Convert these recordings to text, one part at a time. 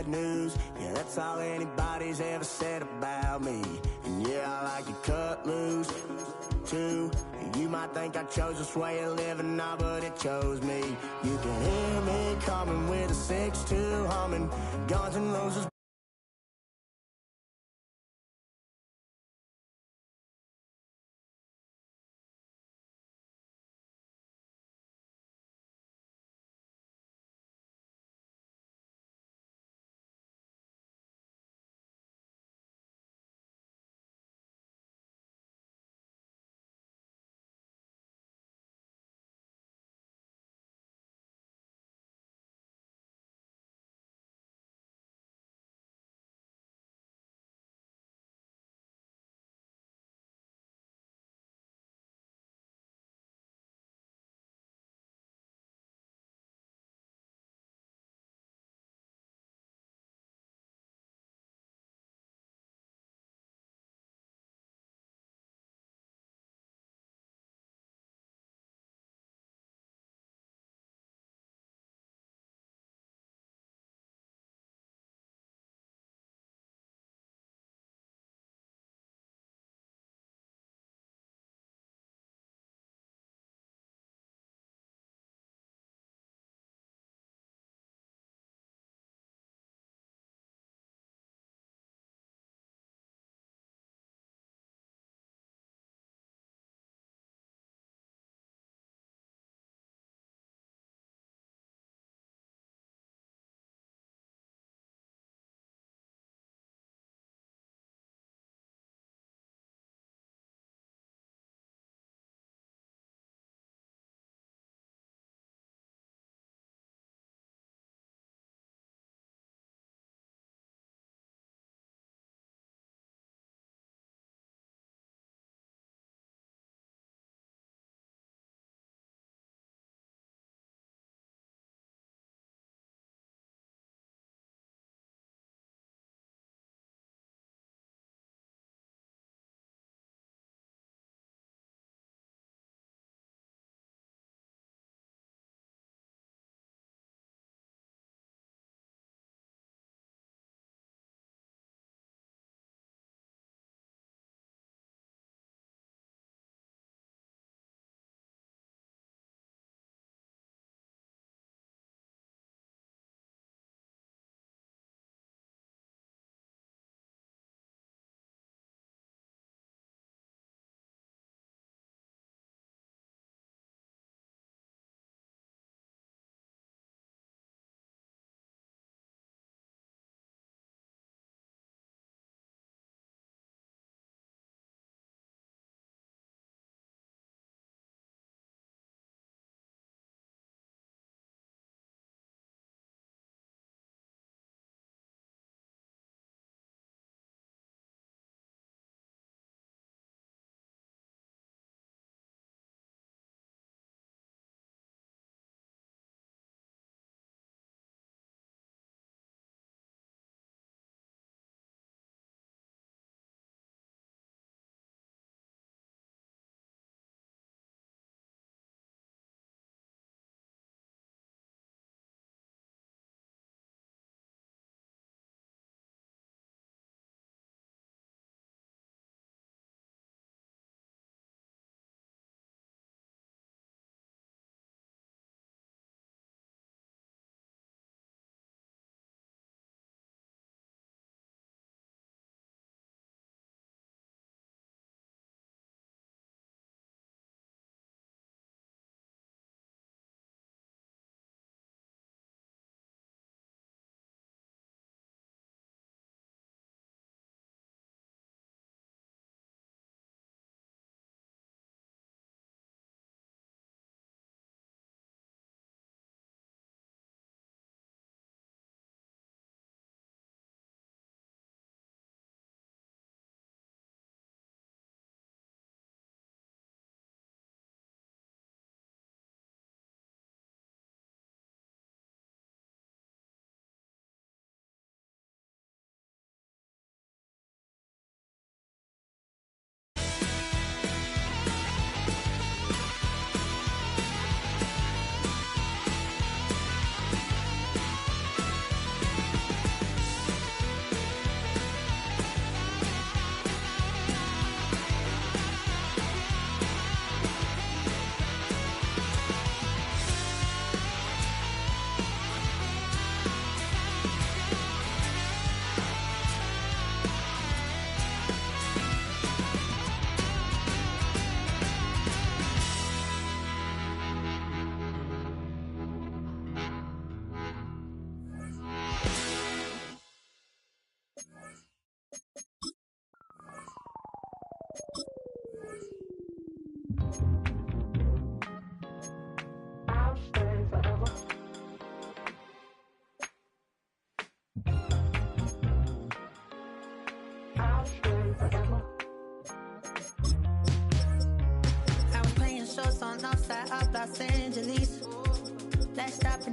bad news. Yeah, that's all anybody's ever said about me. And yeah, I like to cut loose too. You might think I chose this way of living now, but it chose me. You can hear me coming with a 6-2 humming, Guns N' Roses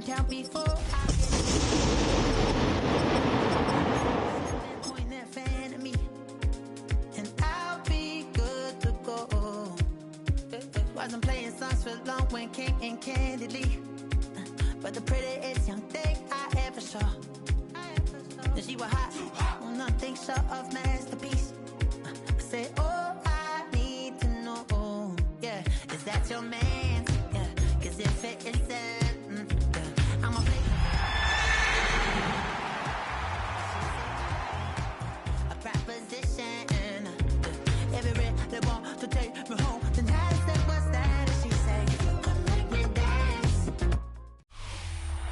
count before I point that fan at me, and I'll be good to go. Wasn't playing songs for long when came in candidly, but the prettiest young thing I ever saw. And she was hot, well, nothing short of masterpiece. I said, oh, I need to know, yeah, is that your man? Yeah, 'cause if it isn't, I'm a play. A proposition. Every red they want to take me home. Tonight I said, what's that? She said, come make me dance.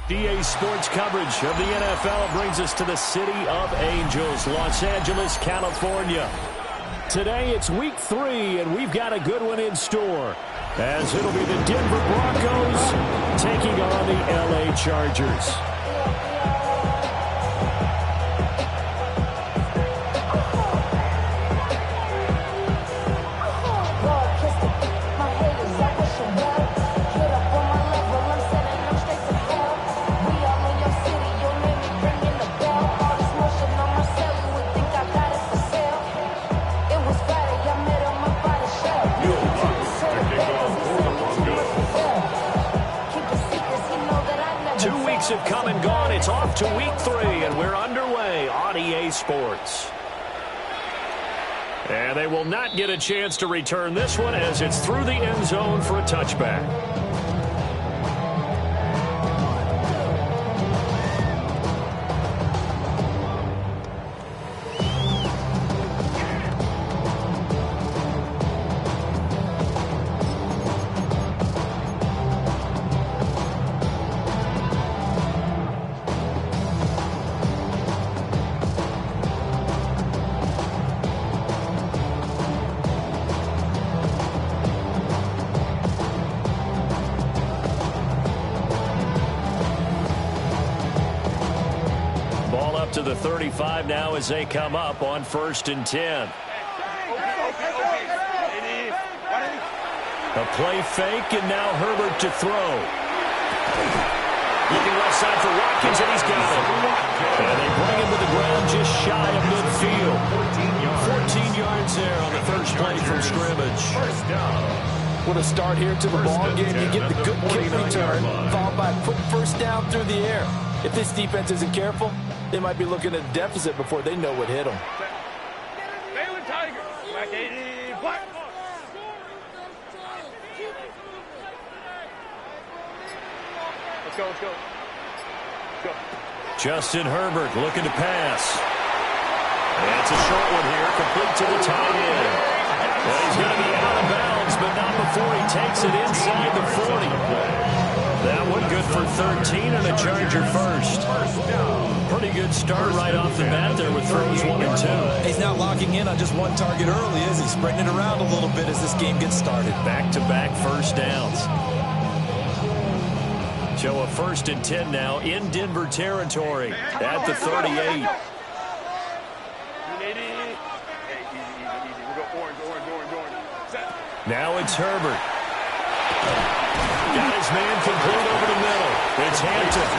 DA Sports coverage of the NFL brings us to the City of Angels, Los Angeles, California. Today it's week 3, and we've got a good one in store, as it'll be the Denver Broncos taking on the LA Chargers. Have come and gone. It's off to week 3, and we're underway on EA Sports. And they will not get a chance to return this one, as it's through the end zone for a touchback. To the 35 now as they come up on 1st and 10. A play fake, and now Herbert to throw. Looking left side for Watkins, and he's got it. And they bring him to the ground just shy of midfield. 14 yards there on the first play from scrimmage. What a start here to the ball game. You get the good kick return, followed by a quick first down through the air. If this defense isn't careful, they might be looking at a deficit before they know what hit them. Let's go. Justin Herbert looking to pass. And it's a short one here, complete to the tight end. Well, he's going to be out of bounds, but not before he takes it inside the 40. That one good for 13 and a Charger first. Pretty good start right off the bat there with throws 1 and 2. He's not locking in on just one target early, is he? Spreading it around a little bit as this game gets started. Back-to-back first downs. So a 1st and 10 now in Denver territory at the 38. Now it's Herbert. Got his man complete over the middle. It's Hampton.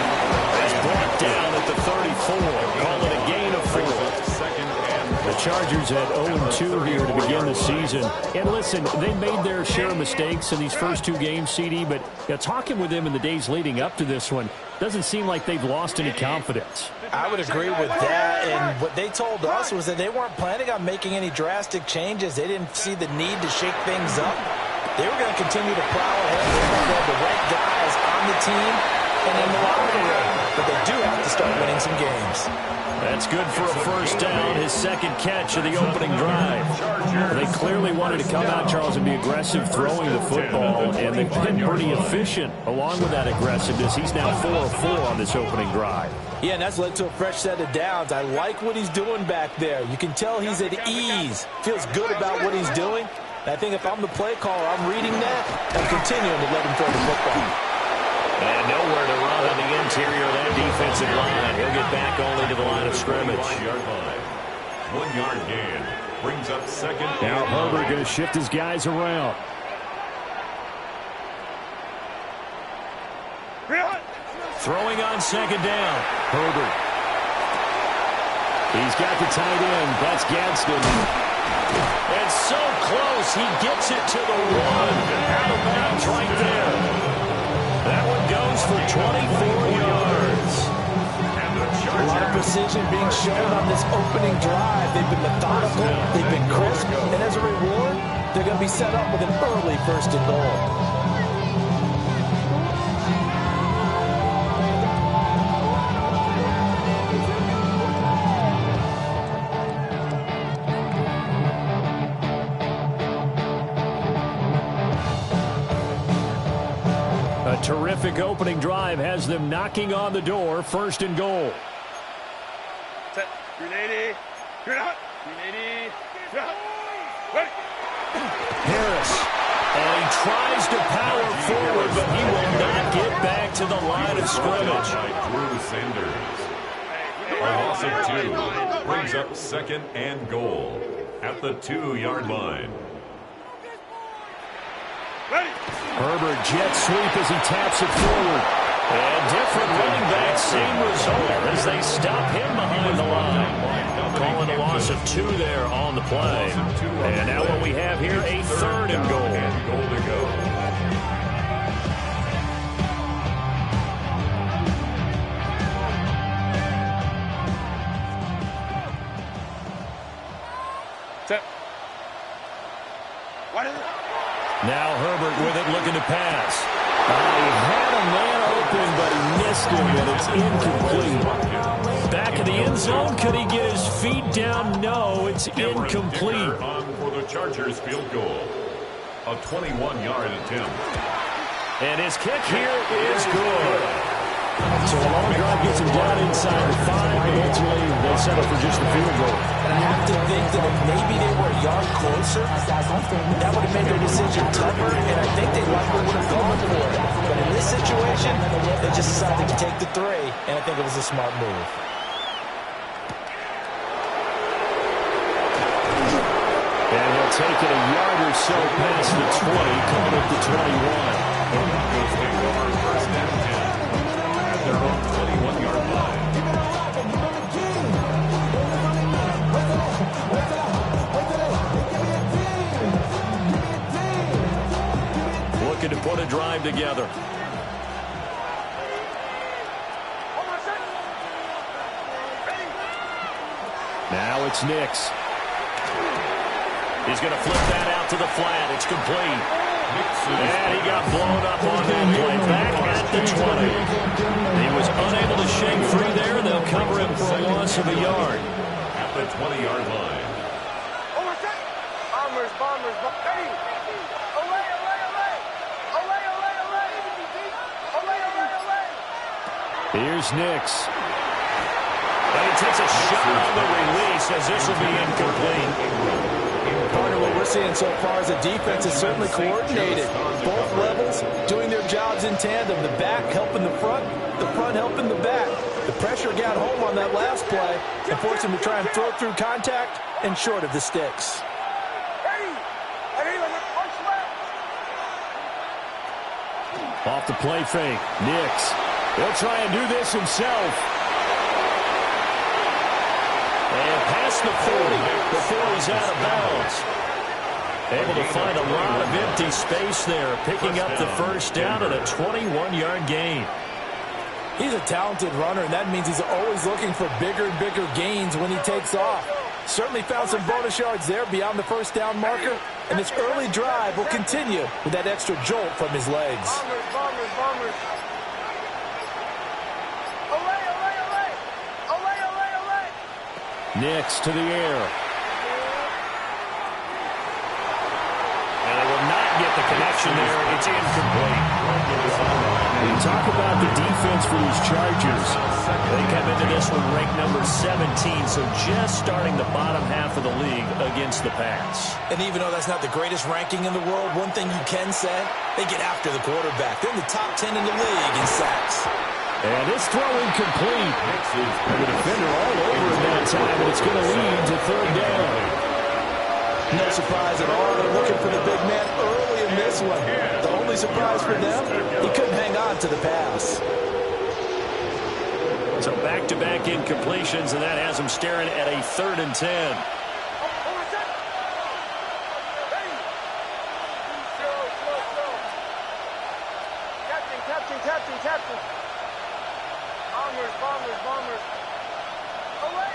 He's brought down at the 34. Call it a gain of 4. The Chargers had 0-2 here to begin the season. And listen, they made their share of mistakes in these first 2 games, CD, but talking with them in the days leading up to this one, doesn't seem like they've lost any confidence. I would agree with that, and what they told us was that they weren't planning on making any drastic changes. They didn't see the need to shake things up. They were going to continue to plow ahead. They were going to have the right guys on the team and in the locker room. But they do have to start winning some games. That's good for a first down, his second catch of the opening drive. They clearly wanted to come out, Charles, and be aggressive throwing the football, and they've been pretty efficient along with that aggressiveness. He's now 4 of 4 on this opening drive. Yeah, and that's led to a fresh set of downs. I like what he's doing back there. You can tell he's at ease, feels good about what he's doing. I think if I'm the play caller, I'm reading that and continuing to let him throw the football. And nowhere to run on the interior of that defensive line. He'll get back only to the line of scrimmage. 1 yard gain brings up second. Now Herbert going to shift his guys around. Throwing on second down. Herbert. He's got the tight end. That's Gadsden. And so close. He gets it to the one. Out of bounds right there. That one goes for 24 yards. A lot of precision being shown on this opening drive. They've been methodical. They've been crisp. And as a reward, they're going to be set up with an early first and goal. A terrific opening drive has them knocking on the door, first and goal. Set. Grenade. Grenade. Grenade. Ready. Harris. And he tries to power forward, but he will not get back to the line of scrimmage. Drew Sanders. A loss of 2 brings up second and goal at the 2-yard line. Ready. Herbert jet sweep as he taps it forward. And different running back, same result as they stop him behind the line. Calling a loss of 2 there on the play. And now what we have here, a third and goal. Goal to go. Set. What is it? Now Herbert with it, looking to pass. He had a man open, but he missed him, and it's incomplete. Back in the end zone, could he get his feet down? No, it's incomplete. On for the Chargers field goal. A 21-yard attempt. And his kick here is good. So a long drive gets him down inside the 5, but ultimately they settle for just the field goal. And I have to think that if maybe they were a yard closer, that would have made their decision tougher, and I think they likely would have gone for it. But in this situation, they just decided to take the 3, and I think it was a smart move. And he'll take it a yard or so past the 20, coming up to 21. Broncos take over first and 10 at their own 21-yard line. Looking to put a drive together. Now it's Nix. He's going to flip that out to the flat. It's complete. And he got blown up on that play. Back at the 20. He was unable to shake free there. They'll cover him for a loss of a yard. At the 20-yard line. Bombers, bombers, bombers. Away, away, away. Away, away, away. Away, away, away. Here's Nix. And he takes a shot on the release as this will be incomplete. Partner, what we're seeing so far is the defense is certainly coordinated. Both levels doing their jobs in tandem. The back helping the front helping the back. The pressure got home on that last play and forced him to try and throw through contact and short of the sticks. Off the play fake. Nix. He'll try and do this himself. And past the 40 before he's out of bounds. Able to find a lot of empty space there, picking up the first down at a 21-yard gain. He's a talented runner, and that means he's always looking for bigger and bigger gains when he takes off. Certainly found some bonus yards there beyond the first down marker, and this early drive will continue with that extra jolt from his legs. Bombers, bombers, bombers. Away, away, away. Away, away, away. Nix to the air. And they will not get the connection there. It's incomplete. We talk about the defense for these Chargers. They come into this one ranked number 17, so just starting the bottom half of the league against the pass. And even though that's not the greatest ranking in the world, one thing you can say, they get after the quarterback. They're in the top 10 in the league in sacks. And this throw incomplete. And the defender all over him that time, and it's going to lead to third down. No surprise at all. They're looking for the big man early in this one. The only surprise for them, he couldn't hang on to the pass. So back-to-back incompletions, and that has him staring at a 3rd and 10. Captain. Bombers. Away.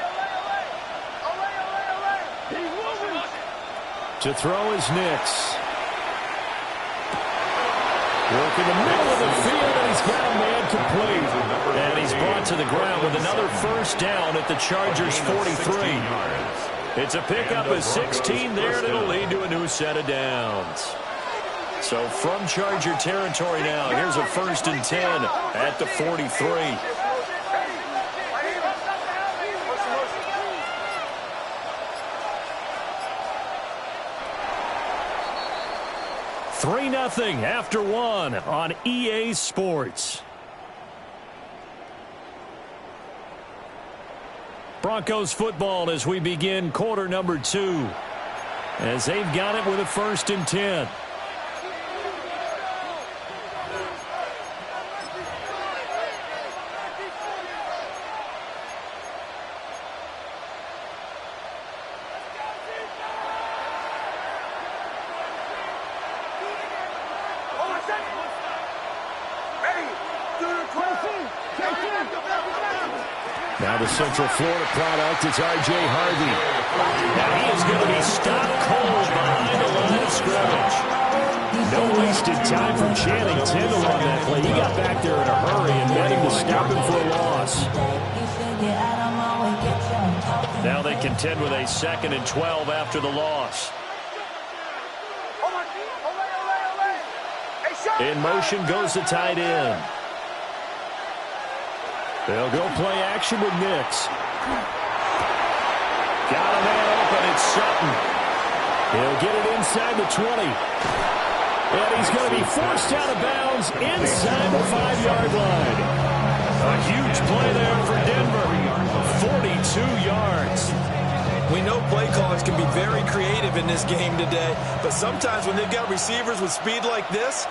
He's moving. To throw is Nix. Work in the middle of the field, and he's got a man complete. And he's brought to the ground with another first down at the Chargers' 43. It's a pickup of 16 there, and it'll lead to a new set of downs. So from Charger territory now, here's a 1st and 10 at the 43. 3-0 after 1 on EA Sports. Broncos football as we begin quarter number 2. As they've got it with a 1st and 10. Now the Central Florida product, it's R.J. Harvey. Now he is going to be stopped cold behind the line of scrimmage. No wasted time from Channing Tindall on that play. He got back there in a hurry and met him to stop him for a loss. Now they contend with a 2nd and 12 after the loss. In motion goes the tight end. They'll go play action with Nix. Got a man open. It's Sutton. He'll get it inside the 20. And he's going to be forced out of bounds inside the 5-yard line. A huge play there for Denver. 42 yards. We know play callers can be very creative in this game today, but sometimes when they've got receivers with speed like this,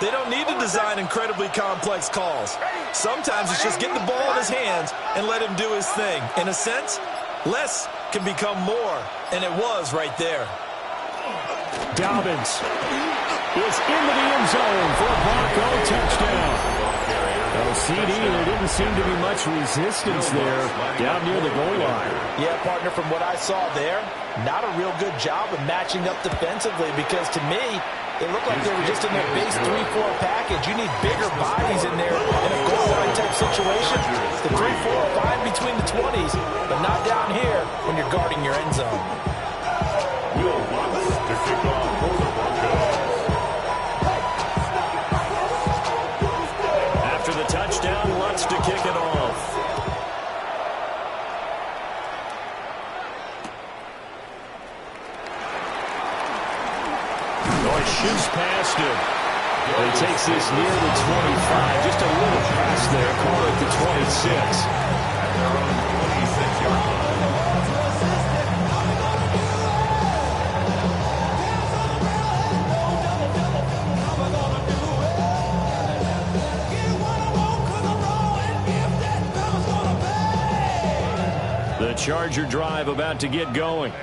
they don't need to design incredibly complex calls. Sometimes it's just get the ball in his hands and let him do his thing. In a sense, less can become more, and it was right there. Dobbins is into the end zone for a Bronco touchdown. CD, there didn't seem to be much resistance there down near the goal line. Yeah, partner, from what I saw there, not a real good job of matching up defensively because to me, it looked like they were just in their base 3-4 package. You need bigger bodies in there in a goal line type situation. The 3-4 are fine between the 20s, but not down here when you're guarding your end zone. Will Watts to kick off for the Broncos. After the touchdown, Lutz to kick it off. Shoots past him. He takes this near the 25. Just a little pass there. Call it the 26. At their own 26-yard line. The Charger drive about to get going.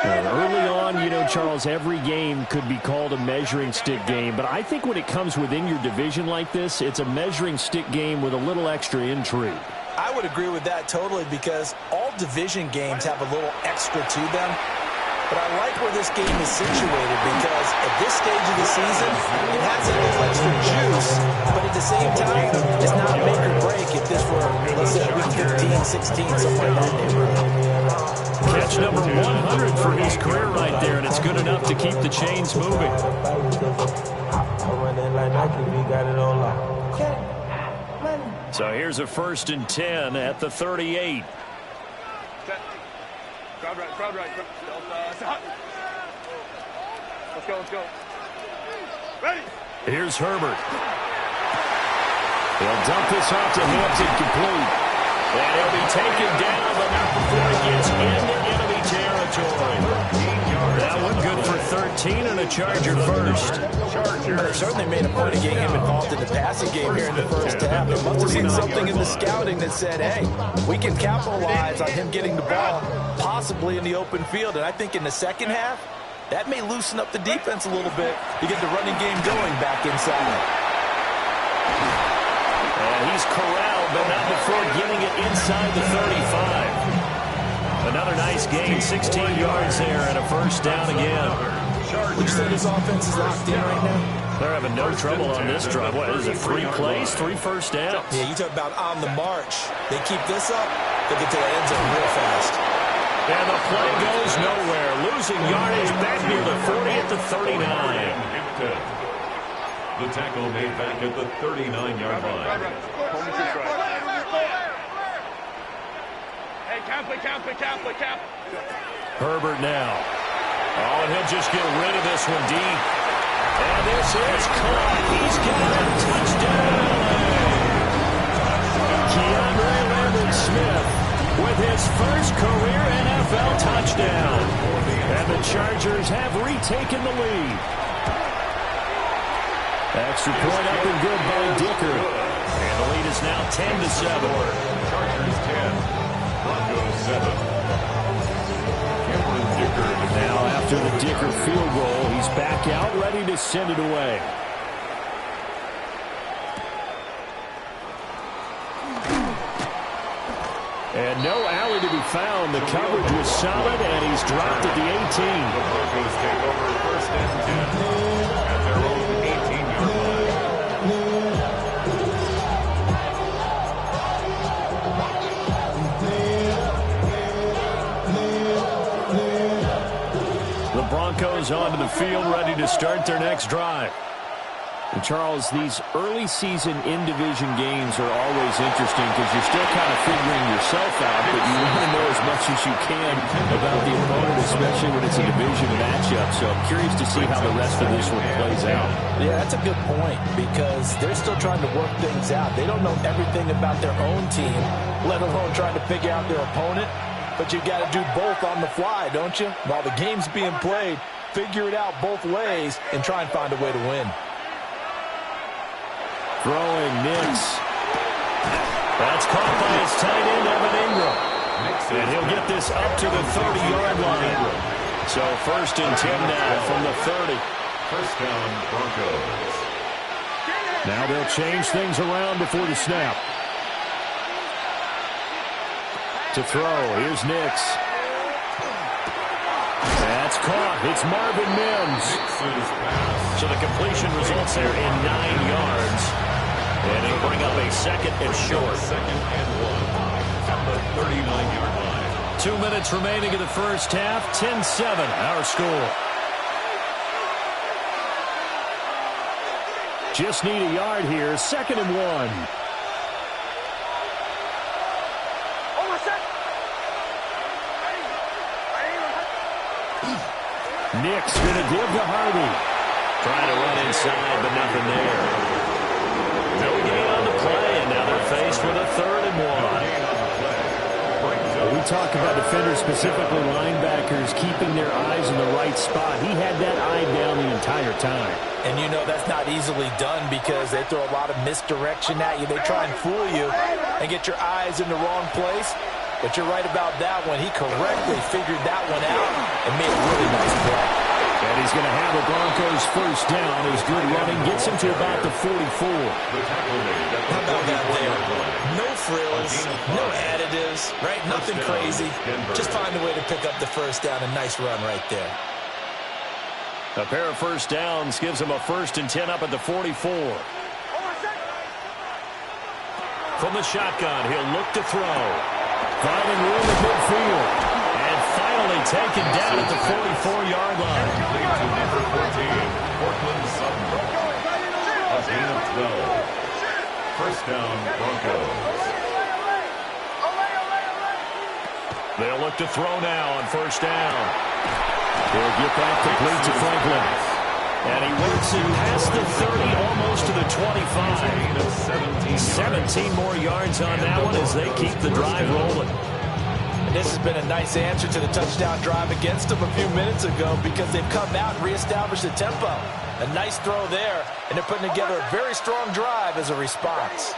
Early on, you know, Charles, every game could be called a measuring stick game, but I think when it comes within your division like this, it's a measuring stick game with a little extra intrigue. I would agree with that totally because all division games have a little extra to them. But I like where this game is situated because at this stage of the season, it has a little extra juice, but at the same time, it's not make or break if this were, let's say, week 15, 16, somewhere in that neighborhood. Catch number 100 for his career right there, and it's good enough to keep the chains moving. So here's a 1st and 10 at the 38. Crowd right. Let's go. Ready? Here's Herbert. He'll dump this off to Hampton complete. And he'll be taken down, but not before he gets into enemy territory. That one good for 13 and a Charger first. They certainly made a point of getting him involved in the passing game here in the first half. They must have seen something in the scouting that said, hey, we can capitalize on him getting the ball possibly in the open field. And I think in the second half, that may loosen up the defense a little bit to get the running game going back inside. And he's corralled, but not before getting it inside the 35. Another nice gain, 16 yards there, and a first down again. Would you say this offense is locked in right now? They're having no trouble on this drive. What is it, 3 plays, 3 first downs? Yeah, you talk about on the march. They keep this up, they'll get to the end zone real fast. And the play goes nowhere. Losing yardage back near the 40 at the 39. The tackle made back at the 39-yard line. Hey, camp. Herbert now. Oh, and he'll just get rid of this one deep. And this is caught. He's got a touchdown. Keandre Lambert-Smith with his first career NFL touchdown. And the Chargers have retaken the lead. Extra point up and good by Dicker. And the lead is now 10-7. Chargers 10, Broncos 7. Now after the Dicker field goal, he's back out ready to send it away. And no alley to be found. The coverage was solid, and he's dropped at the 18. The Broncos take over first and 10 at their own 18-yard line. The Broncos onto the field, ready to start their next drive. And Charles, these early season in-division games are always interesting because you're still kind of figuring yourself out, but you want to know as much as you can about the opponent, especially when it's a division matchup. So I'm curious to see how the rest of this one plays out. Yeah, that's a good point because they're still trying to work things out. They don't know everything about their own team, let alone trying to figure out their opponent. But you got to do both on the fly, don't you? While the game's being played, figure it out both ways and try and find a way to win. Throwing Nix. That's caught by his tight end, Evan Ingram. And he'll get this up to the 30-yard line. So first and 10 now from the 30. First down, Broncos. Now they'll change things around before the snap. To throw, here's Nix. That's caught. It's Marvin Mims. So the completion results there in 9 yards. And he'll bring up a second and short. Second and 1 at the 39-yard line. 2 minutes remaining in the first half. 10-7, our score. Just need a yard here. Second and 1. Nick's going to give to Harvey. Trying to run inside, but nothing there. No gain on the play, and now they're faced with a 3rd and 1. We talk about defenders, specifically linebackers, keeping their eyes in the right spot. He had that eye down the entire time. And you know that's not easily done because they throw a lot of misdirection at you. They try and fool you and get your eyes in the wrong place. But you're right about that one. He correctly figured that one out and made a really nice play. And he's going to have the Broncos first down. His good running gets him to about the 44. How about that there? No frills, no additives, right? Nothing crazy. Just find a way to pick up the first down. A nice run right there. A pair of first downs gives him a first and 10 up at the 44. From the shotgun, he'll look to throw. Finding room at midfield. And finally taken down at the 44-yard line. To number 14, Portland Sutton. A gain of 12. First down, Broncos. They'll look to throw now on first down. He'll get that complete to Franklin. And he works it past the 30, almost to the 25. 17 more yards on that one as they keep the drive rolling. And this has been a nice answer to the touchdown drive against them a few minutes ago because they've come out and reestablished the tempo. A nice throw there, and they're putting together a very strong drive as a response.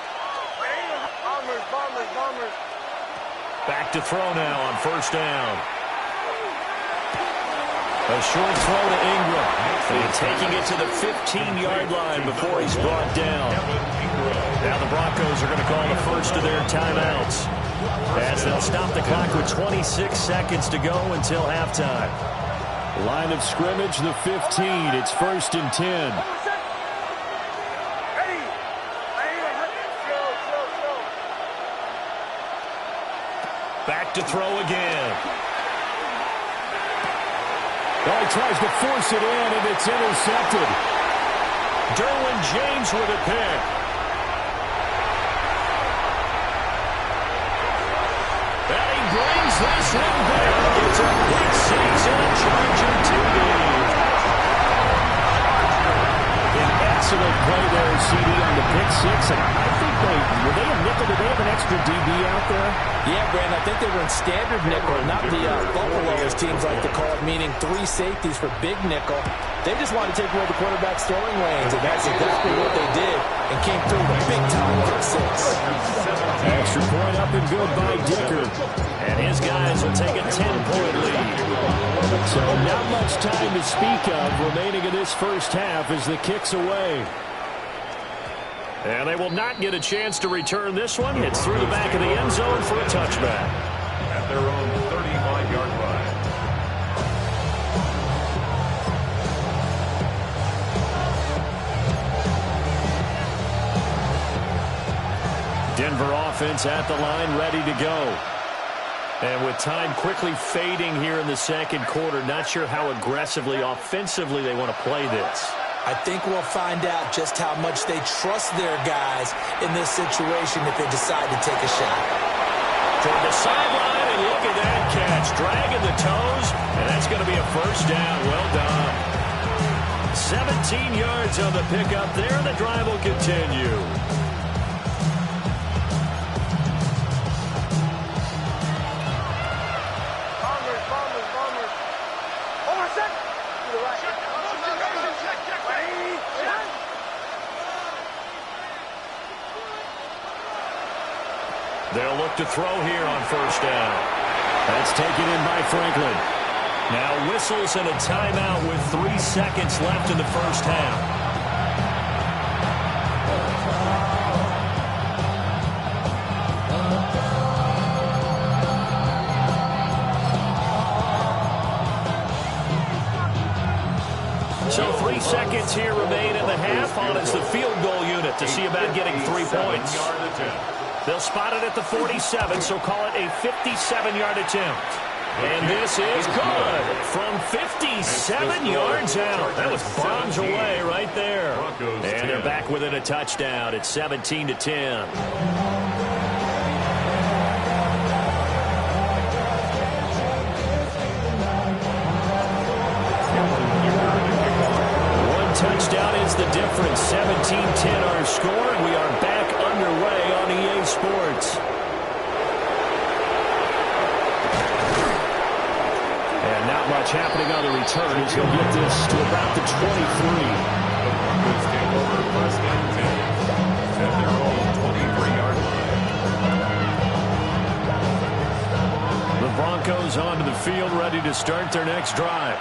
Back to throw now on first down. A short throw to Ingram. And taking it to the 15-yard line before he's brought down. Now the Broncos are going to call the first of their timeouts, as they'll stop the clock with 26 seconds to go until halftime. Line of scrimmage, the 15. It's 1st and 10. Back to throw again. Well, he tries to force it in, and it's intercepted. Derwin James with a pick. And he brings this one back. It's a pick six and a Charger TD. An excellent play there, CD, on the pick six. And I think were they a nickel? Did they have an extra DB out there? Yeah, Brandon, I think they were in standard nickel, not the Buffalo, as teams like to call it, meaning 3 safeties for big nickel. They just wanted to take away the quarterback's throwing lanes, and that's exactly what they did, and came through with a big-time pick six. Extra point up and good by Dicker. And his guys will take a 10-point lead. So not much time to speak of remaining in this first half as the kick's away. And they will not get a chance to return this one. It's through the back of the end zone for a touchback. At their own 35-yard line. Denver offense at the line, ready to go. And with time quickly fading here in the second quarter, not sure how aggressively, offensively they want to play this. I think we'll find out just how much they trust their guys in this situation if they decide to take a shot. Toward the sideline, and look at that catch. Dragging the toes, and that's going to be a first down. Well done. 17 yards on the pickup there, and the drive will continue. They'll look to throw here on first down. That's taken in by Franklin. Now whistles and a timeout with 3 seconds left in the first half. So 3 seconds here remain in the half. On is the field goal unit to see about getting 3 points. They'll spot it at the 47, so call it a 57-yard attempt. And this is good from 57 yards out. That was bombs away right there. And they're back within a touchdown. It's 17-10. Touchdown is the difference. 17-10 our score, and we are back underway on EA Sports. And not much happening on the return as he'll get this to about the 23. Broncos take over first and 10 at their own 23-yard line. The Broncos onto the field, ready to start their next drive.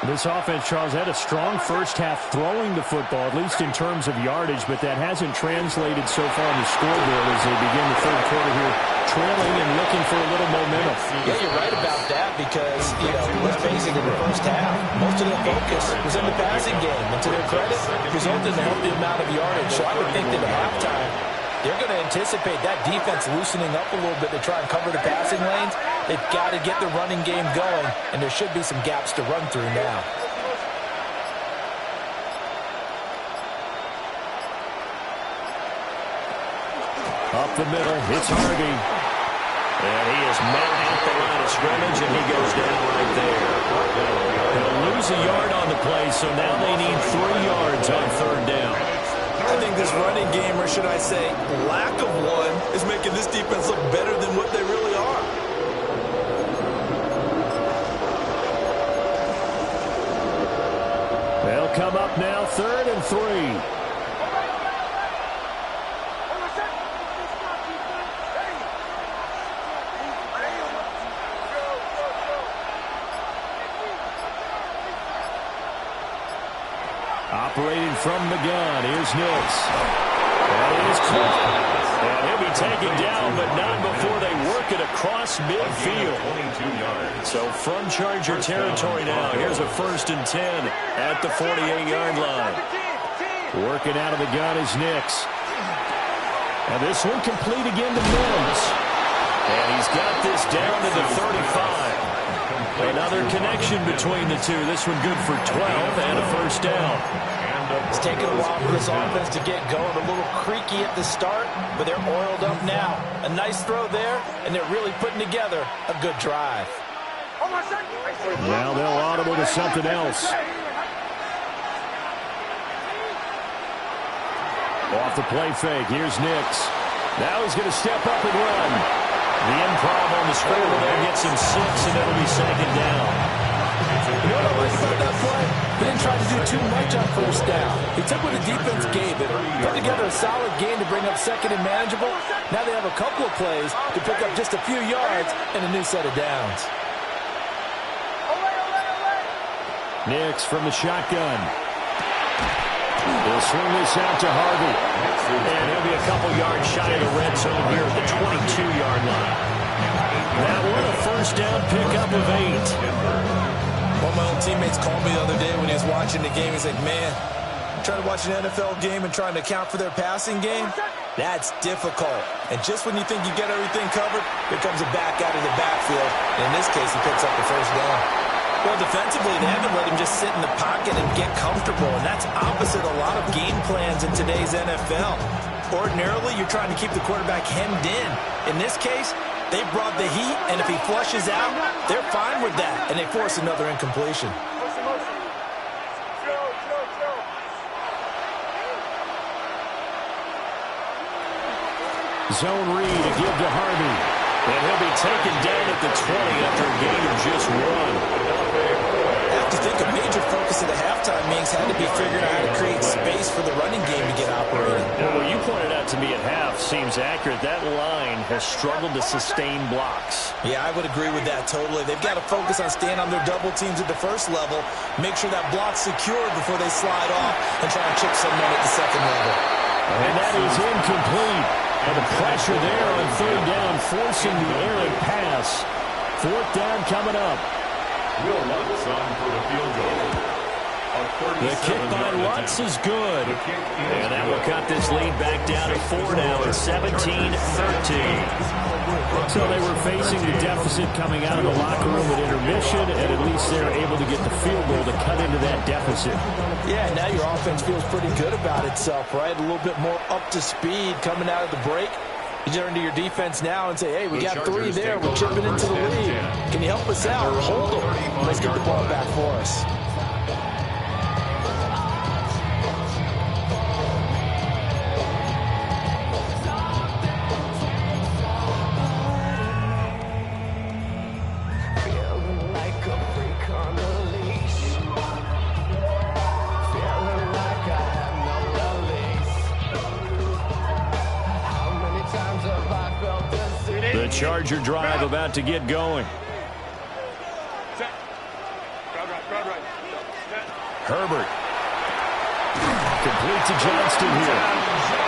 This offense, Charles, had a strong first half throwing the football, at least in terms of yardage, but that hasn't translated so far on the scoreboard as they begin the third quarter here, trailing and looking for a little momentum. Yeah, you're right about that because, let's face it, in the first half, most of their focus was in the passing game. And to their credit, resulted in a healthy amount of yardage. So I would think that at halftime, they're going to anticipate that defense loosening up a little bit to try and cover the passing lanes. They've got to get the running game going, and there should be some gaps to run through now. Up the middle, it's Harvey. And he is met at the line of scrimmage, and he goes down right there. They'll lose a yard on the play, so now they need 3 yards on third down. I think this running game, or should I say lack of one, is making this defense look better than what they really are. come up now, 3rd and 3. Operating from the gun, here's Nix. That is caught. And he'll be taken down, but not before they work it across midfield. So from Charger territory now, here's a 1st and 10 at the 48-yard line. Working out of the gun is Nix. And this one complete again to Mims. And he's got this down to the 35. Another connection between the two. This one good for 12 and a 1st down. It's taken a while for this offense to get going. A little creaky at the start, but they're oiled up now. A nice throw there, and they're really putting together a good drive. Now they'll audible to something else. Off the play fake, here's Nix. Now he's going to step up and run. The improv on the scramble there gets him 6, and it'll be 2nd down. You know what I like about that play? He didn't try to do too much on 1st down. He took what the defense gave him, put together a solid game to bring up 2nd and manageable. Now they have a couple of plays to pick up just a few yards and a new set of downs. Nix from the shotgun. He'll swing this out to Harvey. And he'll be a couple yards shy of the red zone here at the 22-yard line. That one a 1st down pickup of 8. One of my old teammates called me the other day when he was watching the game. He's like, man, trying to watch an NFL game and trying to account for their passing game, that's difficult. And just when you think you get everything covered, here comes a back out of the backfield. And in this case, he picks up the 1st down. Well, defensively, they haven't let him just sit in the pocket and get comfortable, and that's opposite a lot of game plans in today's NFL. Ordinarily, you're trying to keep the quarterback hemmed in. In this case, they brought the heat, and if he flushes out, they're fine with that, and they force another incompletion. Zone read to give to Harvey. And he'll be taken down at the 20 after a gain of just 1. I have to think a major focus of the halftime meetings had to be figuring out how to create space for the running game to get operating. Well, what you pointed out to me at half seems accurate. That line has struggled to sustain blocks. Yeah, I would agree with that totally. They've got to focus on staying on their double teams at the 1st level, make sure that block's secured before they slide off, and try and chip someone at the 2nd level. And that is incomplete. And the pressure there on 3rd down, forcing the errant pass. 4th down coming up. Will Lutz on for the field goal. The kick by Lutz is good. And that will cut this lead back down to 4 now at 17-13. So they were facing the deficit coming out of the locker room at intermission, and at least they're able to get the field goal to cut into that deficit. Yeah, now your offense feels pretty good about itself, right? A little bit more up to speed coming out of the break. You turn to your defense now and say, hey, we got 3 there. We're chipping into the lead. Can you help us out? Hold them. Let's get the ball back for us. The Charger drive about to get going. Herbert. Complete to Johnston here.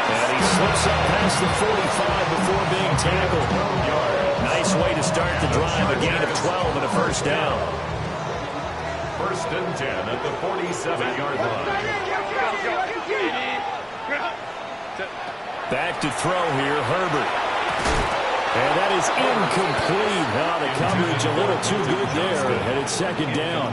And he slips up past the 45 before being tackled. Nice way to start the drive. A gain of 12 and a 1st down. 1st and 10 at the 47-yard line. Back to throw here, Herbert. And that is incomplete. The coverage a little too good there. And it's 2nd down.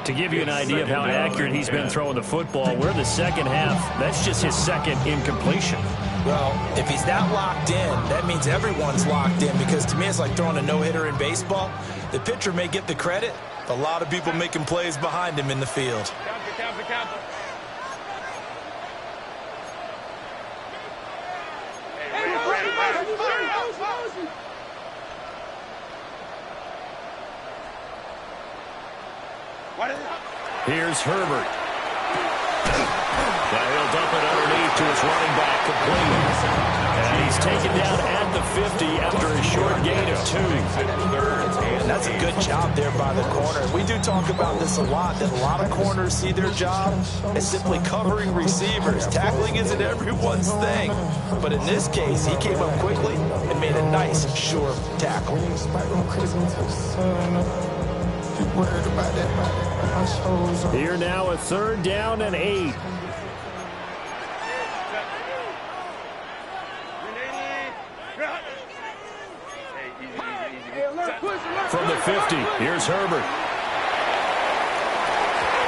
To give you an idea of how accurate he's been throwing the football, we're in the 2nd half. That's just his 2nd incompletion. Well, if he's that locked in, that means everyone's locked in, because to me it's like throwing a no-hitter in baseball. The pitcher may get the credit, but a lot of people making plays behind him in the field. Here's Herbert. Now he'll dump it underneath to his running back, complete. And he's taken down at the 50 after a short gain of 2. And that's a good job there by the corner. We do talk about this a lot, that a lot of corners see their job as simply covering receivers. Tackling isn't everyone's thing. But in this case, he came up quickly and made a nice, sure tackle. Here now, a 3rd down and 8. From the 50, here's Herbert.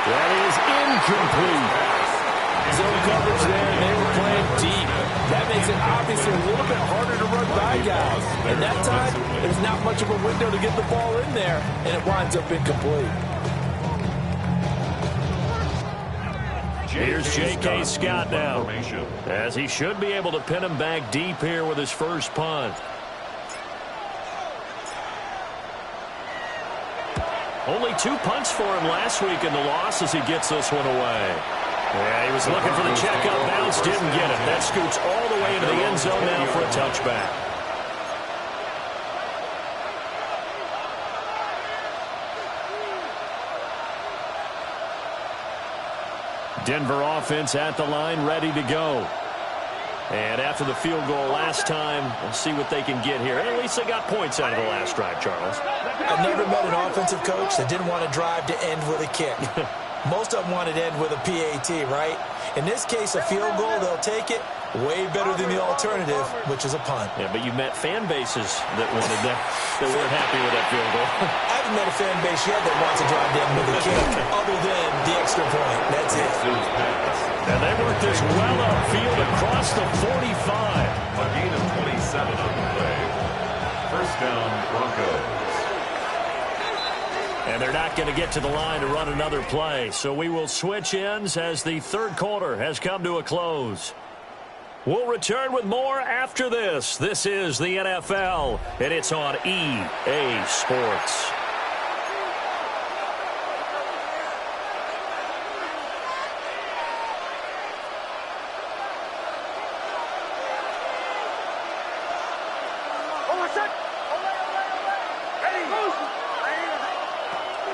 That is incomplete. Zone coverage there, and they were playing deep. That makes it obviously a little bit harder to run by guys. And that time, there's not much of a window to get the ball in there, and it winds up incomplete. Here's J.K. Scott now, as he should be able to pin him back deep here with his first punt. Only 2 punts for him last week in the loss as he gets this one away. Yeah, he was looking for the checkup bounce, didn't get it. That scoots all the way into the end zone now for a touchback. Denver offense at the line, ready to go. And after the field goal last time, we'll see what they can get here. At least they got points out of the last drive, Charles. I've never met an offensive coach that didn't want to drive to end with a kick. Most of them wanted to end with a PAT, right? In this case, a field goal, they'll take it. Way better than the alternative, which is a punt. Yeah, but you met fan bases that wanted that, that weren't happy with that field goal. I haven't met a fan base yet that wants to drive to end with a kick, other than the extra point. That's it. And they work this well upfield across the 45. A gain of 27 on the play. First down, Broncos. And they're not going to get to the line to run another play. So we will switch ends as the 3rd quarter has come to a close. We'll return with more after this. This is the NFL, and it's on EA Sports.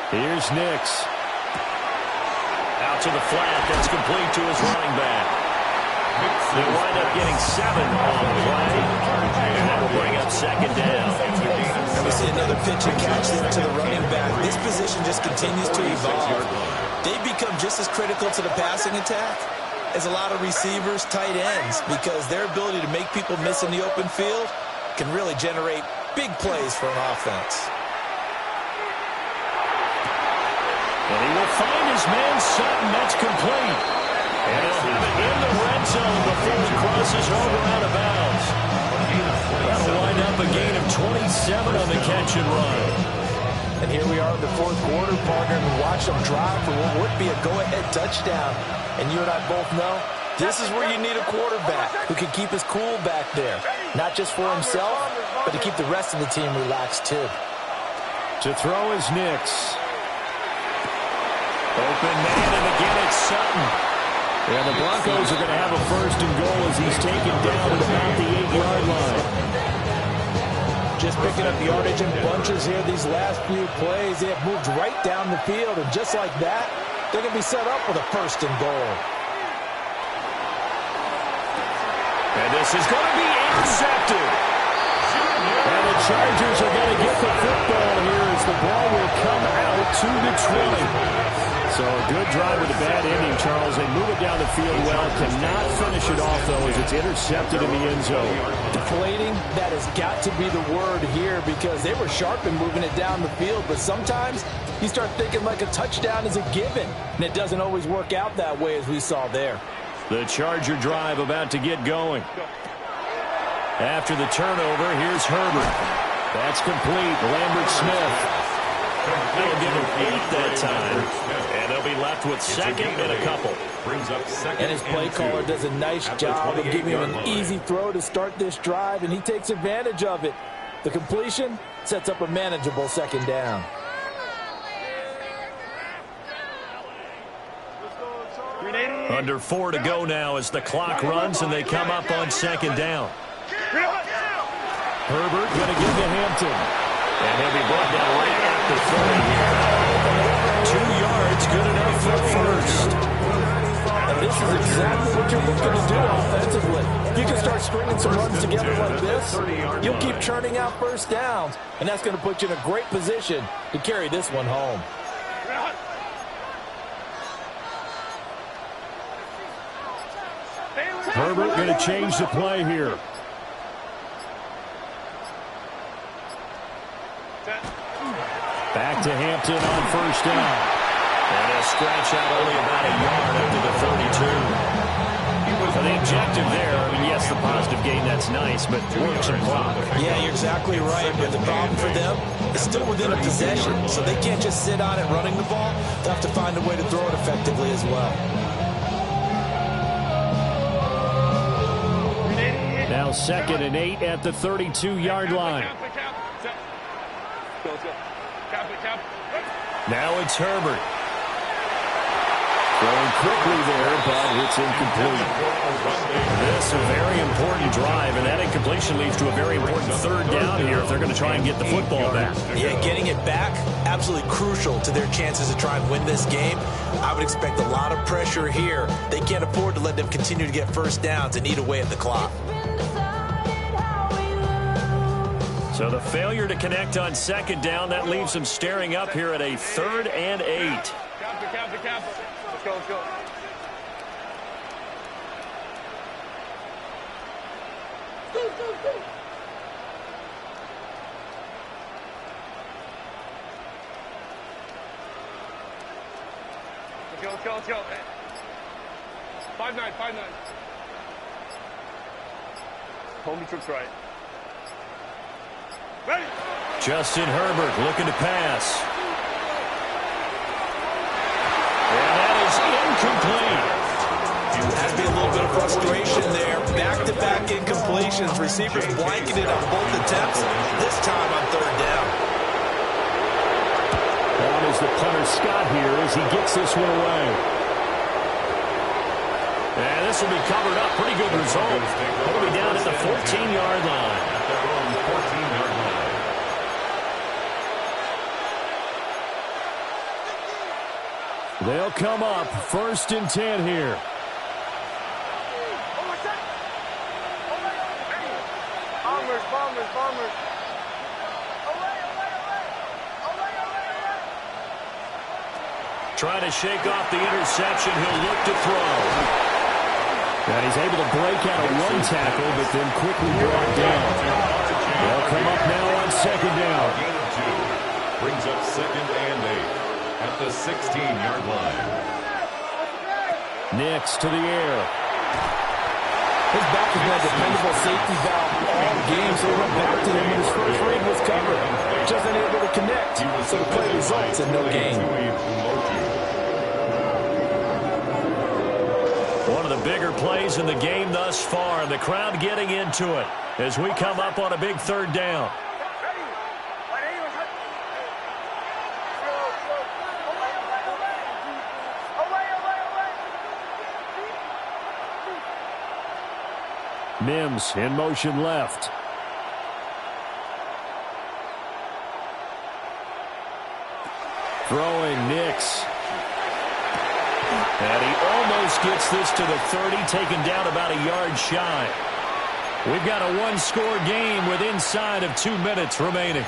Here's Nix. Out to the flat. That's complete to his running back. They'll wind up getting 7 on the play. And that will bring up 2nd down. And we see another pitch and catch there to the running back. This position just continues to evolve. They become just as critical to the passing attack as a lot of receivers, tight ends, because their ability to make people miss in the open field can really generate big plays for an offense. And he will find his man Sutton. That's complete. And he'll have it in the red zone before he crosses over out of bounds. That'll wind up a gain of 27 on the catch and run. And here we are in the 4th quarter, partner, and watch them drive for what would be a go-ahead touchdown. And you and I both know this is where you need a quarterback who can keep his cool back there. Not just for himself, but to keep the rest of the team relaxed too. To throw is Nix. Open man, and again it's Sutton. And the Broncos are going to have a 1st and goal as he's taken down at about the 8-yard line. Just picking up yardage in bunches here these last few plays. They have moved right down the field, and just like that, they're going to be set up with a 1st and goal. And this is going to be intercepted. And the Chargers are going to get the football here as the ball will come out to the 20. So a good drive with a bad ending, Charles. They move it down the field well. Cannot finish it off, though, as it's intercepted in the end zone. Deflating, that has got to be the word here because they were sharp in moving it down the field. But sometimes you start thinking like a touchdown is a given. And it doesn't always work out that way as we saw there. The Charger drive about to get going. After the turnover, here's Herbert. That's complete. Lambert Smith. They'll give him 8 that time. And they'll be left with 2nd and a couple. Brings up 2nd and his play caller does a nice job of giving him an easy throw to start this drive, and he takes advantage of it. The completion sets up a manageable 2nd down. Under 4 to go now as the clock runs and they come up on second down. Herbert going to give to Hampton. And he'll be brought down right at the 30 here. 2 yards, good enough for first. And this is exactly what you're looking to do offensively. You can start stringing some runs together like this. You'll keep churning out first downs, and that's going to put you in a great position to carry this one home. Herbert going to change the play here. Back to Hampton on first down. And he'll scratch out only about a yard after the 32. So the objective there, I mean, yes, the positive gain, that's nice, but work some clock. Yeah, you're exactly right. But the problem for them is still within a possession. So they can't just sit on it running the ball. They'll have to find a way to throw it effectively as well. Now 2nd and 8 at the 32-yard line. Now it's Herbert. Going quickly there, but it's incomplete. This a very important drive, and that incompletion leads to a very important third down here if they're going to try and get the football back. Yeah, getting it back, absolutely crucial to their chances to try and win this game. I would expect a lot of pressure here. They can't afford to let them continue to get first downs and eat away at the clock. So the failure to connect on second down, that leaves them staring up here at a 3rd and 8. Let's go, let's go. Let's go. 5-9. Hold me troops right. Ready. Justin Herbert looking to pass. And that is incomplete. Had to be a little bit of frustration there. Back-to-back incompletions. Receivers blanketed on both attempts. This time on 3rd down. Down is the punter Scott here as he gets this one away. And this will be covered up. Pretty good result. It'll be down at the 14-yard line. At their own 14-yard line. They'll come up 1st and 10 here. Bombers. Trying to shake off the interception. He'll look to throw. And he's able to break out a one tackle, but then quickly brought down. They'll come up now on second down. Gain of 2. Brings up 2nd and 8 at the 16-yard line. Nix to the air. His back has been a dependable safety valve all game, so he went back to him when his first read was covered. Just unable to connect, so the play results in no gain. One of the bigger plays in the game thus far. The crowd getting into it as we come up on a big 3rd down. Mims in motion left. Throwing Nix. And he almost gets this to the 30, taken down about a yard shy. We've got a one-score game with inside of 2 minutes remaining.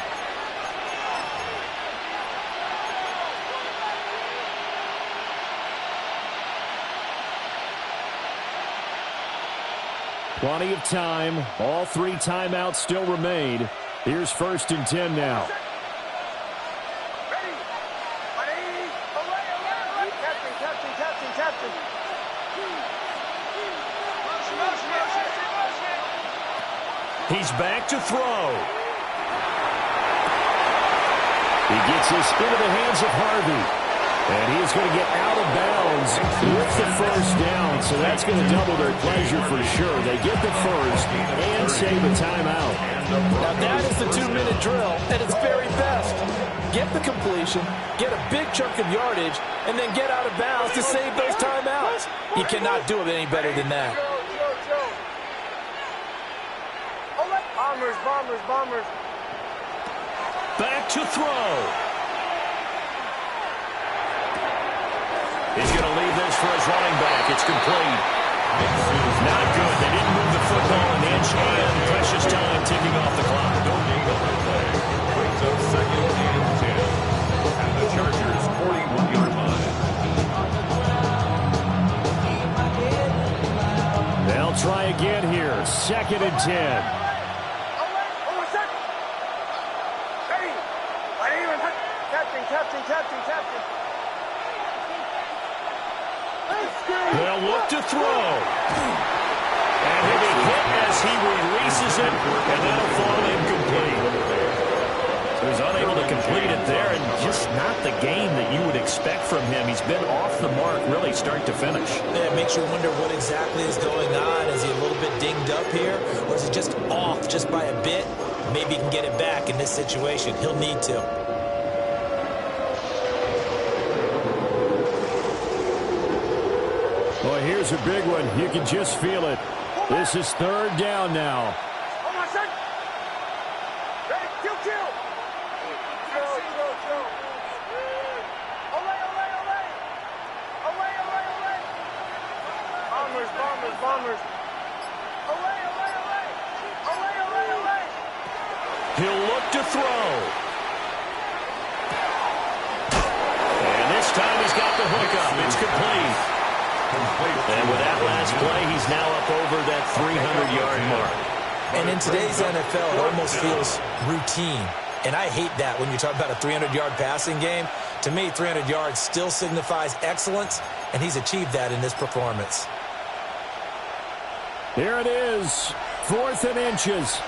Plenty of time. All 3 timeouts still remain. Here's 1st and 10 now. He's back to throw. He gets this into the hands of Harvey. And he is going to get out of bounds with the first down. So that's going to double their pleasure for sure. They get the first and save a timeout. Now that is the 2-minute drill at its very best. get the completion, get a big chunk of yardage, and then get out of bounds to save those timeouts. You cannot do it any better than that. Bombers, bombers, bombers. Back to throw. He's going to leave this for his running back. It's complete. Not good. They didn't move the football an inch, and precious time ticking off the clock. Brings up second and 10 at the Chargers' 41-yard line. They'll try again here. Second and 10. Captain. They'll look to throw. And he'll be hit as he releases it, and that'll fall incomplete. So he's unable to complete it there, and just not the game that you would expect from him. He's been off the mark, really, start to finish. Yeah, it makes you wonder what exactly is going on. Is he a little bit dinged up here, or is he just off just by a bit? Maybe he can get it back in this situation. He'll need to. Well, here's a big one. You can just feel it. This is third down now. Oh, my son. Ready? Kill. Olay. Bombers. Olay. He'll look to throw. And this time he's got the hook up. It's complete. And with that last play, he's now up over that 300-yard mark. And in today's NFL, it almost feels routine. And I hate that when you talk about a 300-yard passing game. To me, 300 yards still signifies excellence, and he's achieved that in this performance. Here it is, 4th and inches.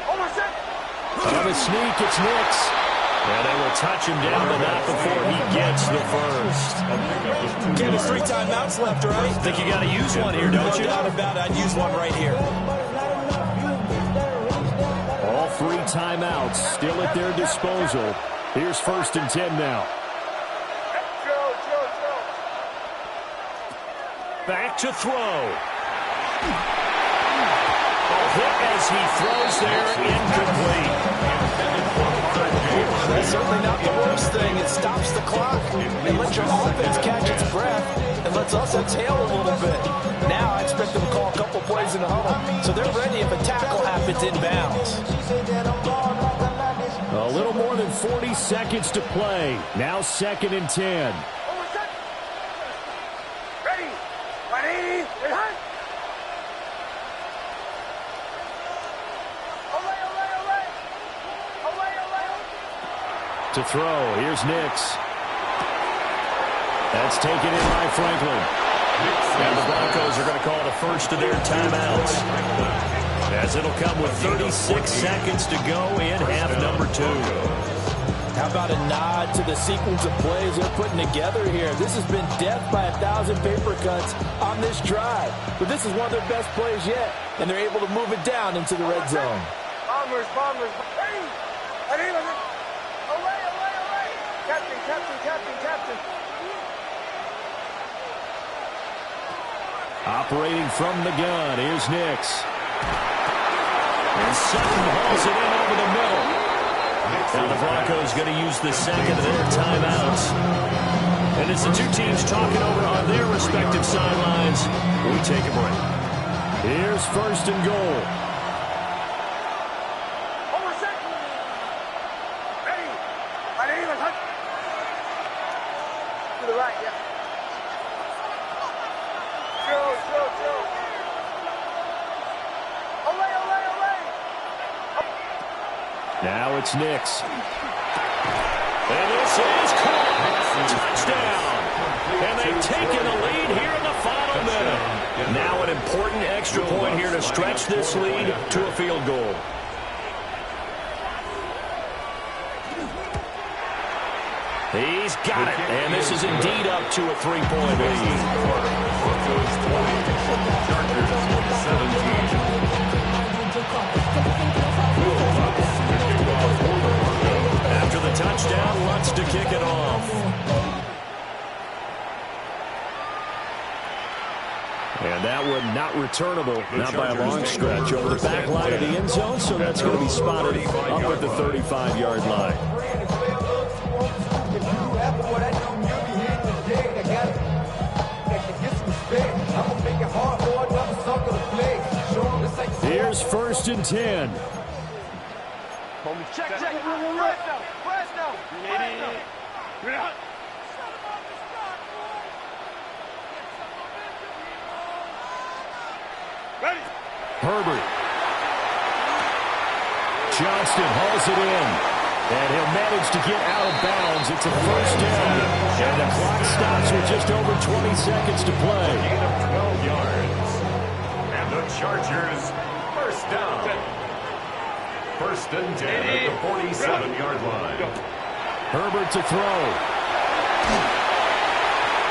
On a sneak, it's Nix. And they will touch him down, but not before he gets the first. Okay, there's 3 timeouts left, right? I think you got to use one here, don't you? No doubt about it. I'd use one right here. All 3 timeouts still at their disposal. Here's 1st and 10 now. Back to throw. Hit as he throws there, incomplete. That's certainly not the worst thing. It stops the clock and lets your offense catch its breath and lets us exhale a little bit. Now I expect them to call a couple plays in the huddle so they're ready if a tackle happens inbounds. A little more than 40 seconds to play. Now 2nd and 10. Ready, and hunt. To throw, here's Nix. That's taken in by Franklin. And the Broncos are going to call the first of their timeouts, as it'll come with 36 seconds to go in half number 2. How about a nod to the sequence of plays they're putting together here? This has been death by 1,000 paper cuts on this drive. But this is one of their best plays yet, and they're able to move it down into the red zone. Bombers. Hey! Away! Captain. Operating from the gun, here's Nix. And Sutton hauls it in over the middle. Now the Broncos going to use the second of their timeouts. And as the 2 teams talking over on their respective sidelines, we take a break. Here's 1st and goal. Now it's Nix. And this is caught. Touchdown. And they've taken the lead here in the final minute. Now an important extra point here to stretch this lead to a field goal. He's got it. And this is indeed up to a 3-point lead. Broncos 20, Chargers 17. We'll box the kickoff. not returnable, not by a long stretch, over the back line of the end zone, so that's going to be spotted up at the 35-yard line. Here's 1st and 10. Check. Press now. Ready. Herbert. Johnston hauls it in. And he'll manage to get out of bounds. It's a 1st down. And the clock stops with just over 20 seconds to play. Gain of 12 yards. And the Chargers, 1st down. 1st and 10 at the 47-yard line. Herbert to throw.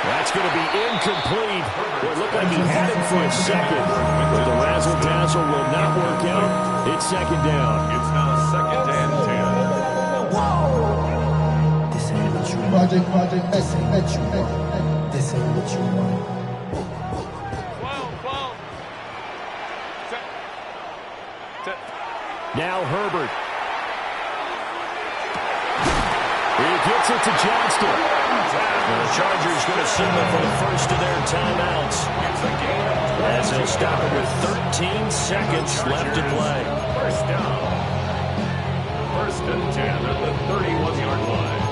That's going to be incomplete. Well, it looked like he had it for a second, but the razzle-dazzle will not work out. It's 2nd down. It's now 2nd and 10. This ain't what you want. Project, this ain't what you want. This ain't what you want. Now Herbert. He gets it to Johnston. And the Chargers going to signal for the first of their timeouts. As they'll stop it with 13 seconds left to play. 1st down. 1st and 10 at the 31-yard line.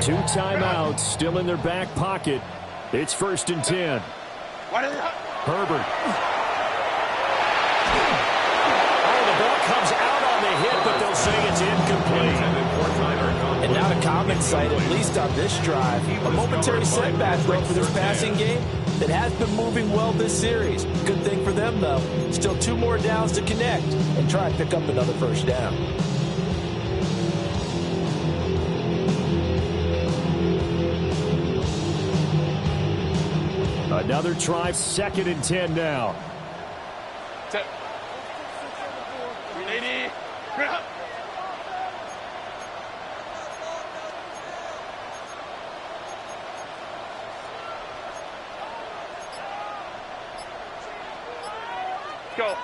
Two timeouts still in their back pocket. It's 1st and 10. Herbert. Oh, the ball comes out on the hit, but they'll say it's incomplete. And not a common sight, at least on this drive. A momentary setback, though, for this passing game that has been moving well this series. Good thing for them, though. Still 2 more downs to connect and try and pick up another 1st down. Another try, 2nd and 10 now. Go.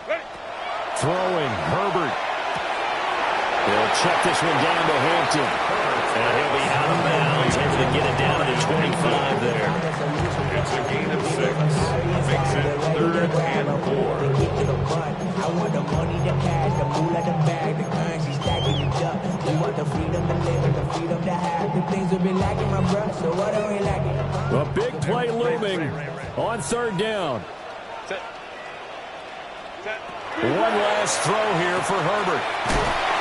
Ready. Throwing, Herbert. He'll check this one down to Hampton. And he'll be out of bounds, able to get it down to the 25 there. It's a gain of 6. Makes it 3rd and 4. I want the money, the cash, the moolah, the bag, the currency, stacking it up. We want the freedom to live and the freedom to have. The things we've been lacking, my bro, so what are we lacking? A big play looming on 3rd down. One last throw here for Herbert.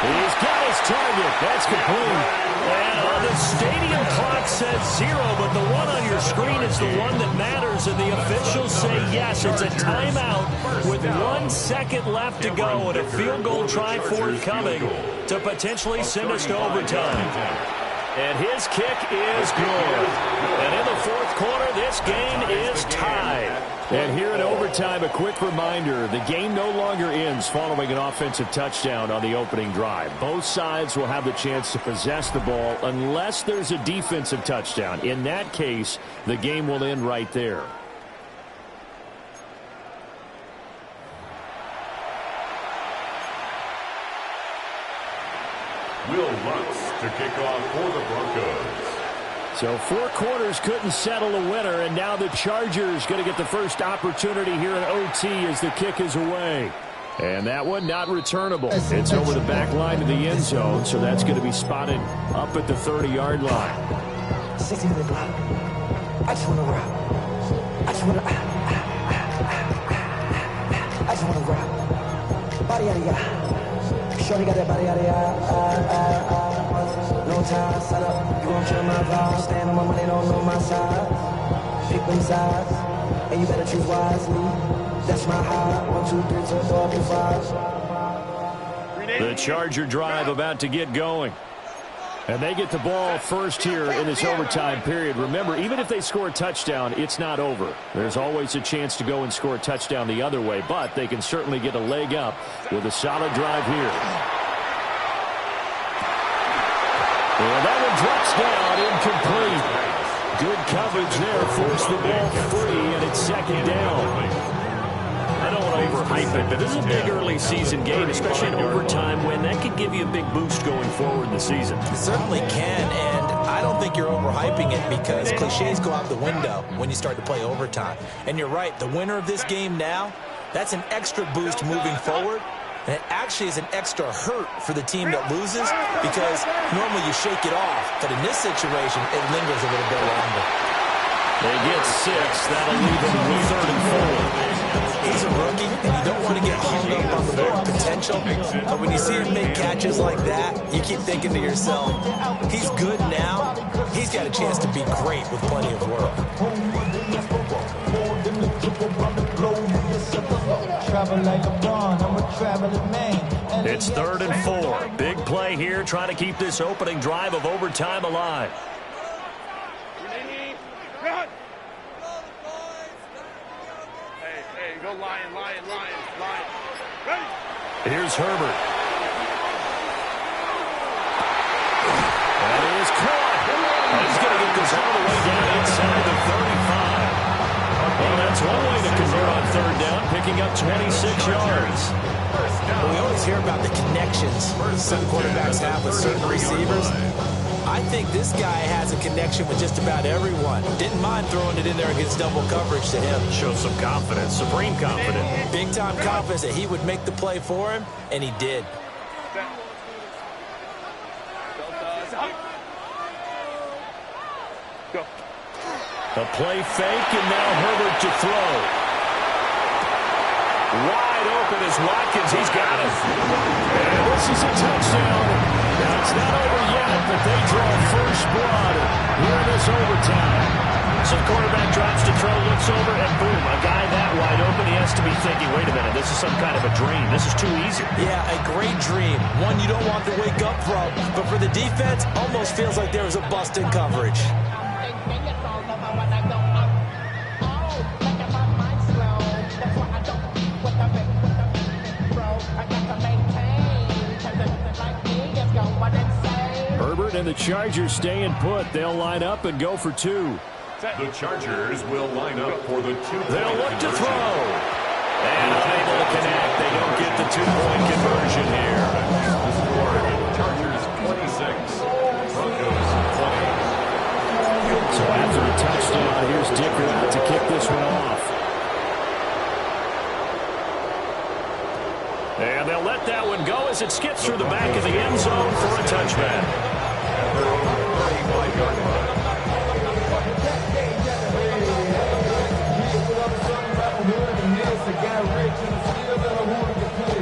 He's got his target. That's complete. And the stadium clock says 0, but the one on your screen is the one that matters, and the officials say yes, it's a timeout with 1 second left to go and a field goal try forthcoming to potentially send us to overtime. And his kick is good. And in the 4th quarter, this game is tied. And here in overtime, a quick reminder, the game no longer ends following an offensive touchdown on the opening drive. Both sides will have the chance to possess the ball unless there's a defensive touchdown. In that case, the game will end right there. Will Lutz to kick off for the Broncos. So 4 quarters couldn't settle a winner, and now the Chargers going to get the first opportunity here in OT as the kick is away. And that one not returnable. It's over the back line of the end zone, so that's going to be spotted up at the 30-yard line. 60 to the block. I just want to rock. I just want to... I just want to rock. Body out of ya. Shorty got that body out of ya. No time, set up. You gon' kill my vibe. Stand on my money, don't know my side. Pick them sides, and you better choose wisely. That's my high. 1, 2, 3, 4, 5. The Charger drive about to get going. And they get the ball first here in this overtime period. Remember, even if they score a touchdown, it's not over. There's always a chance to go and score a touchdown the other way, but they can certainly get a leg up with a solid drive here. And that one drops down, incomplete. Good coverage there, forced the ball free, and it's second down. I don't want to overhype it, but this is a big early season game, especially an overtime win. That could give you a big boost going forward in the season. It certainly can, and I don't think you're overhyping it because cliches go out the window when you start to play overtime. And you're right, the winner of this game now, that's an extra boost moving forward. And it actually is an extra hurt for the team that loses because normally you shake it off. But in this situation, it lingers a little bit longer. They get 6. That'll leave them with 3rd and 4. He's a rookie, and you don't want to get hung up on the raw potential. But when you see him make catches like that, you keep thinking to yourself, he's good now. He's got a chance to be great with plenty of work. It's 3rd and 4. Big play here, trying to keep this opening drive of overtime alive. Go Lion. Ready? Here's Herbert. That is caught. He's going to get this all the way down inside the 35. Well, that's one way to convert on 3rd down, picking up 26 yards. Well, we always hear about the connections some quarterbacks have with certain receivers. I think this guy has a connection with just about everyone. Didn't mind throwing it in there against double coverage to him. Shows some confidence, supreme confidence. Big-time confidence that he would make the play for him, and he did. Go. A play fake, and now Herbert to throw. Wide open is Watkins. He's got him. And this is a touchdown. Now, it's not over yet, but they draw first blood here in this overtime. So the quarterback drops to throw, looks over, and boom, a guy that wide open, he has to be thinking, wait a minute, this is some kind of a dream. This is too easy. Yeah, a great dream. One you don't want to wake up from. But for the defense, almost feels like there was a bust in coverage. Herbert and the Chargers staying put. They'll line up and go for 2. The Chargers will line up for the 2-point They'll look to conversion. throw. And unable to connect. They don't get the 2-point conversion here. The score, Chargers 26, Broncos 20. So after the touchdown, here's Dicker out to kick this one off. And they'll let that one go as it skips through the back of the end zone for a touchback.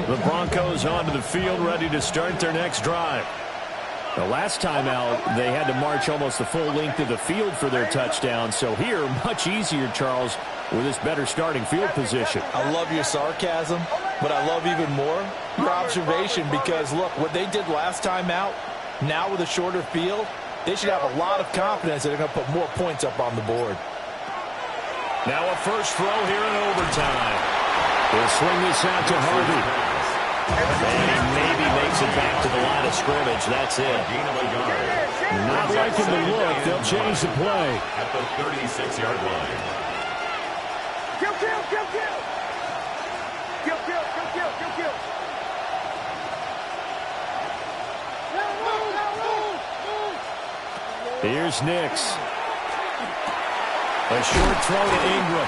The Broncos onto the field, ready to start their next drive. The last time out, they had to march almost the full length of the field for their touchdown. So here, much easier, Charles, with this better starting field position. I love your sarcasm, but I love even more your observation because, look, what they did last time out, now with a shorter field, they should have a lot of confidence that they're going to put more points up on the board. Now a first throw here in overtime. We'll swing this out to Harvey. And he maybe makes it back to the line of scrimmage. That's it. Not liking the look. They'll change the play. At the 36-yard line. Kill. Here's Nix. A short throw to Ingram.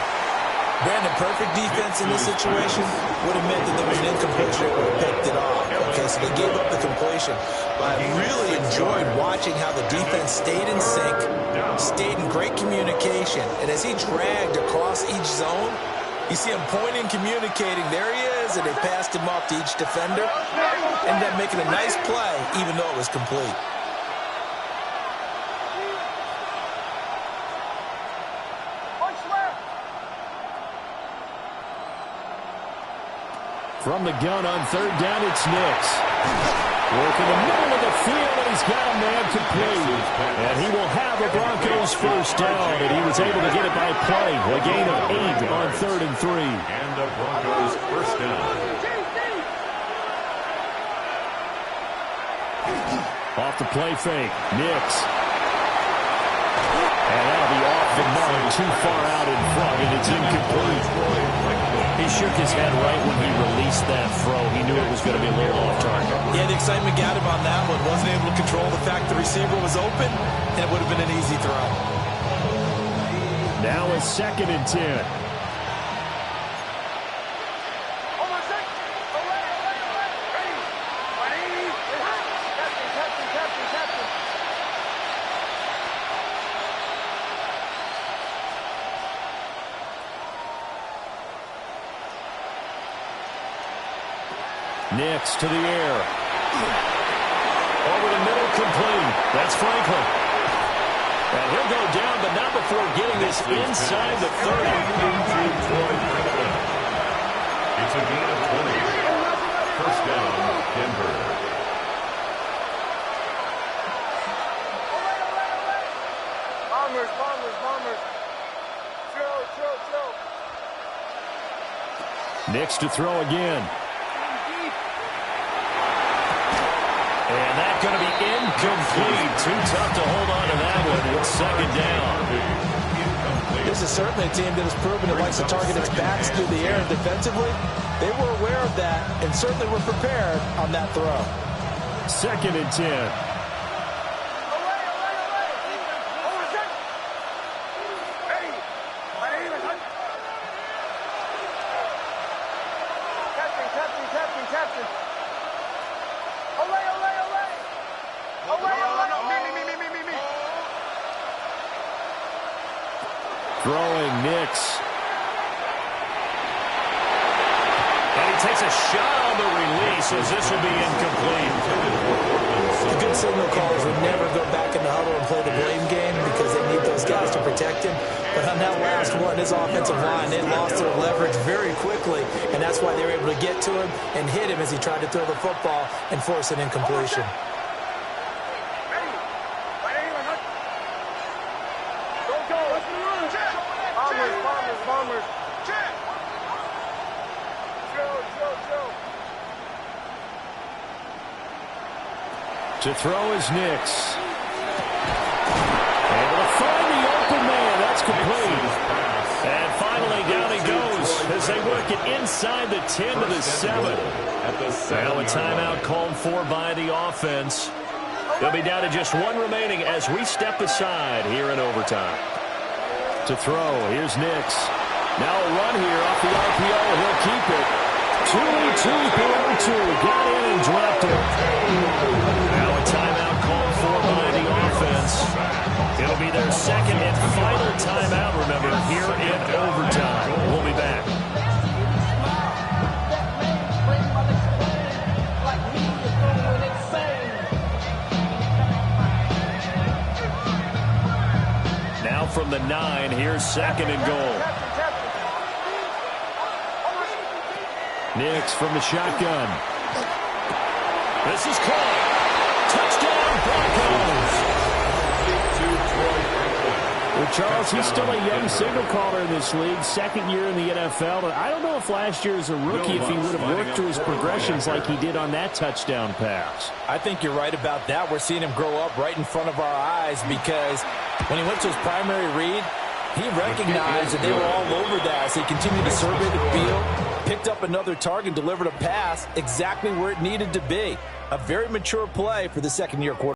Brandon, perfect defense in this situation would have meant that there was an incompletion that would have picked it off. Okay, so they gave up the completion. But I really enjoyed watching how the defense stayed in sync, stayed in great communication. And as he dragged across each zone, you see him pointing, communicating. There he is, and they passed him off to each defender. Ended up making a nice play, even though it was complete. From the gun on third down, it's Nix. Work in the middle of the field, and he's got a man complete. And he will have a Broncos first down, and he was able to get it by play. A gain of 8 on 3rd and 3. And the Broncos first down. Off the play fake, Nix. And that'll be off the mark, too far out in front, and it's incomplete. He shook his head right when he released that throw. He knew it was going to be a little off target. Yeah, the excitement got him on that one. Wasn't able to control the fact the receiver was open, and it would have been an easy throw. Now a 2nd and 10. Nix to the air. Over the middle, complete. That's Franklin. And he'll go down, but not before getting this inside the 30. It's a gain of 20. First down, Denver. Bombers. Chill. Nix to throw again. And that's going to be incomplete. Too tough to hold on to that one. It's 2nd down. This is certainly a team that has proven it likes to target its backs through the air defensively. They were aware of that and certainly were prepared on that throw. 2nd and 10. Captain. Me. Throwing Nix. And he takes a shot on the release as this will be incomplete. The good signal callers would never go back in the huddle and play the blame game because they need those guys to protect him. But on that last one, his offensive line, they lost their leverage very quickly, and that's why they were able to get to him and hit him as he tried to throw the football and force an incompletion. Bombers. Chill. To throw is Nix. Able to find the open man. That's complete. And finally down he goes as they work it inside the 10 to the 7. Now a timeout called for by the offense. They'll be down to just 1 remaining as we step aside here in overtime. To throw, here's Nix. Now a run here off the RPO. He'll keep it. 2 below 2. Got in and dropped it. Now a timeout called for by the offense. It'll be their 2nd and final timeout, remember, here in overtime. We'll be back. Now from the 9, here's 2nd and goal. Nix from the shotgun. This is caught. Touchdown, Broncos. Well, Charles, he's still a young signal caller in this league, 2nd year in the NFL. And I don't know if last year as a rookie, if he would have worked through his progressions like he did on that touchdown pass. I think you're right about that. We're seeing him grow up right in front of our eyes because when he went to his primary read, he recognized that they were all over that as he continued to survey the field, picked up another target, delivered a pass exactly where it needed to be. A very mature play for the 2nd-year quarterback.